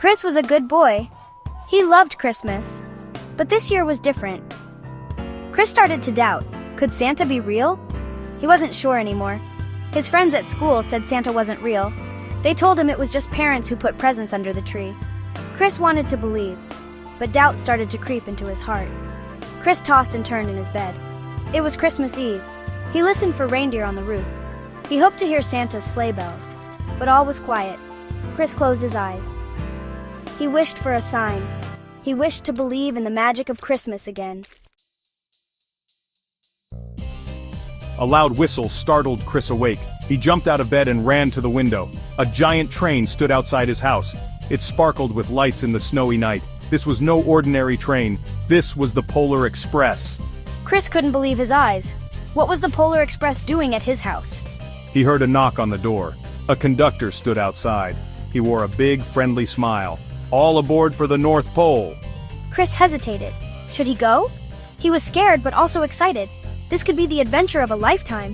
Chris was a good boy. He loved Christmas. But this year was different. Chris started to doubt. Could Santa be real? He wasn't sure anymore. His friends at school said Santa wasn't real. They told him it was just parents who put presents under the tree. Chris wanted to believe, but doubt started to creep into his heart. Chris tossed and turned in his bed. It was Christmas Eve. He listened for reindeer on the roof. He hoped to hear Santa's sleigh bells, but all was quiet. Chris closed his eyes. He wished for a sign. He wished to believe in the magic of Christmas again. A loud whistle startled Chris awake. He jumped out of bed and ran to the window. A giant train stood outside his house. It sparkled with lights in the snowy night. This was no ordinary train. This was the Polar Express. Chris couldn't believe his eyes. What was the Polar Express doing at his house? He heard a knock on the door. A conductor stood outside. He wore a big, friendly smile. All aboard for the North Pole. Chris hesitated. Should he go? He was scared but also excited. This could be the adventure of a lifetime.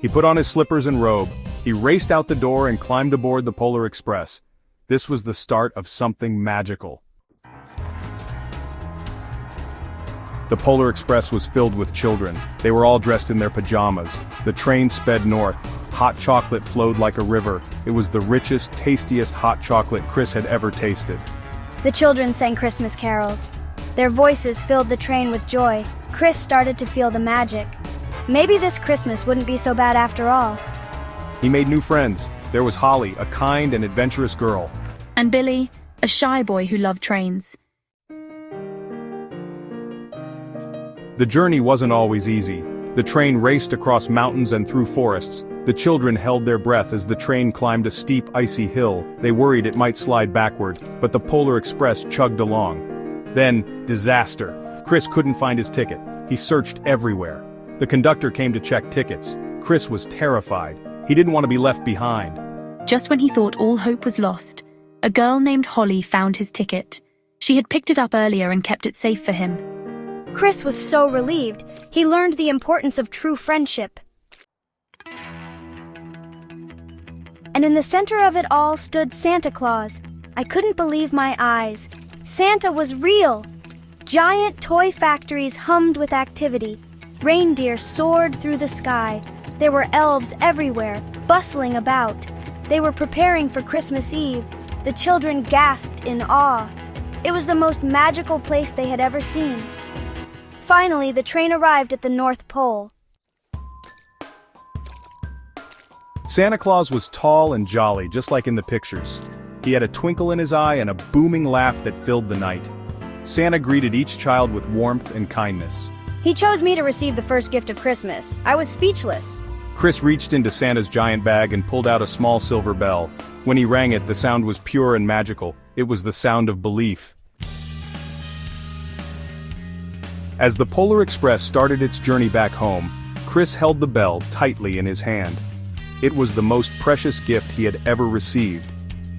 He put on his slippers and robe. He raced out the door and climbed aboard the Polar Express. This was the start of something magical. The Polar Express was filled with children. They were all dressed in their pajamas. The train sped north. Hot chocolate flowed like a river. It was the richest, tastiest hot chocolate Chris had ever tasted. The children sang Christmas carols. Their voices filled the train with joy. Chris started to feel the magic. Maybe this Christmas wouldn't be so bad after all. He made new friends. There was Holly, a kind and adventurous girl. And Billy, a shy boy who loved trains. The journey wasn't always easy. The train raced across mountains and through forests. The children held their breath as the train climbed a steep, icy hill. They worried it might slide backward, but the Polar Express chugged along. Then, disaster. Chris couldn't find his ticket. He searched everywhere. The conductor came to check tickets. Chris was terrified. He didn't want to be left behind. Just when he thought all hope was lost, a girl named Holly found his ticket. She had picked it up earlier and kept it safe for him. Chris was so relieved. He learned the importance of true friendship. And in the center of it all stood Santa Claus. I couldn't believe my eyes. Santa was real. Giant toy factories hummed with activity. Reindeer soared through the sky. There were elves everywhere, bustling about. They were preparing for Christmas Eve. The children gasped in awe. It was the most magical place they had ever seen. Finally, the train arrived at the North Pole. Santa Claus was tall and jolly, just like in the pictures. He had a twinkle in his eye and a booming laugh that filled the night. Santa greeted each child with warmth and kindness. He chose me to receive the first gift of Christmas. I was speechless. Chris reached into Santa's giant bag and pulled out a small silver bell. When he rang it, the sound was pure and magical. It was the sound of belief. As the Polar Express started its journey back home, Chris held the bell tightly in his hand. It was the most precious gift he had ever received.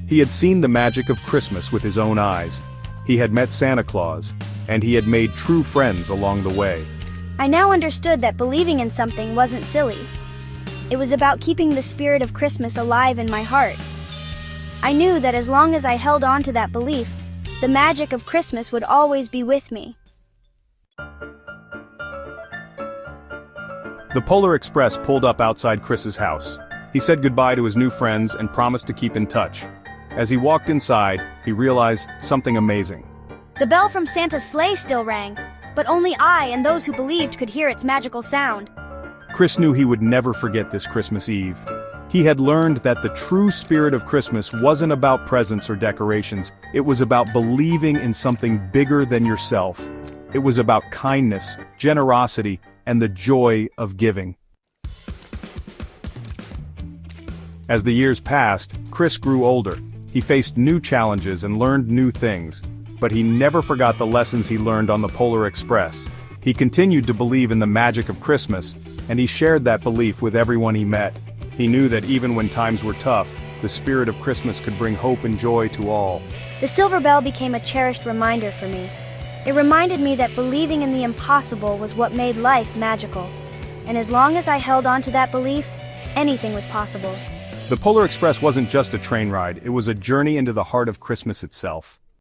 He had seen the magic of Christmas with his own eyes. He had met Santa Claus, and he had made true friends along the way. I now understood that believing in something wasn't silly. It was about keeping the spirit of Christmas alive in my heart. I knew that as long as I held on to that belief, the magic of Christmas would always be with me. The Polar Express pulled up outside Chris's house. He said goodbye to his new friends and promised to keep in touch. As he walked inside, he realized something amazing. The bell from Santa's sleigh still rang, but only I and those who believed could hear its magical sound. Chris knew he would never forget this Christmas Eve. He had learned that the true spirit of Christmas wasn't about presents or decorations. It was about believing in something bigger than yourself. It was about kindness, generosity, and the joy of giving. As the years passed, Chris grew older. He faced new challenges and learned new things, but he never forgot the lessons he learned on the Polar Express. He continued to believe in the magic of Christmas, and he shared that belief with everyone he met. He knew that even when times were tough, the spirit of Christmas could bring hope and joy to all. The silver bell became a cherished reminder for me. It reminded me that believing in the impossible was what made life magical. And as long as I held on to that belief, anything was possible. The Polar Express wasn't just a train ride, it was a journey into the heart of Christmas itself.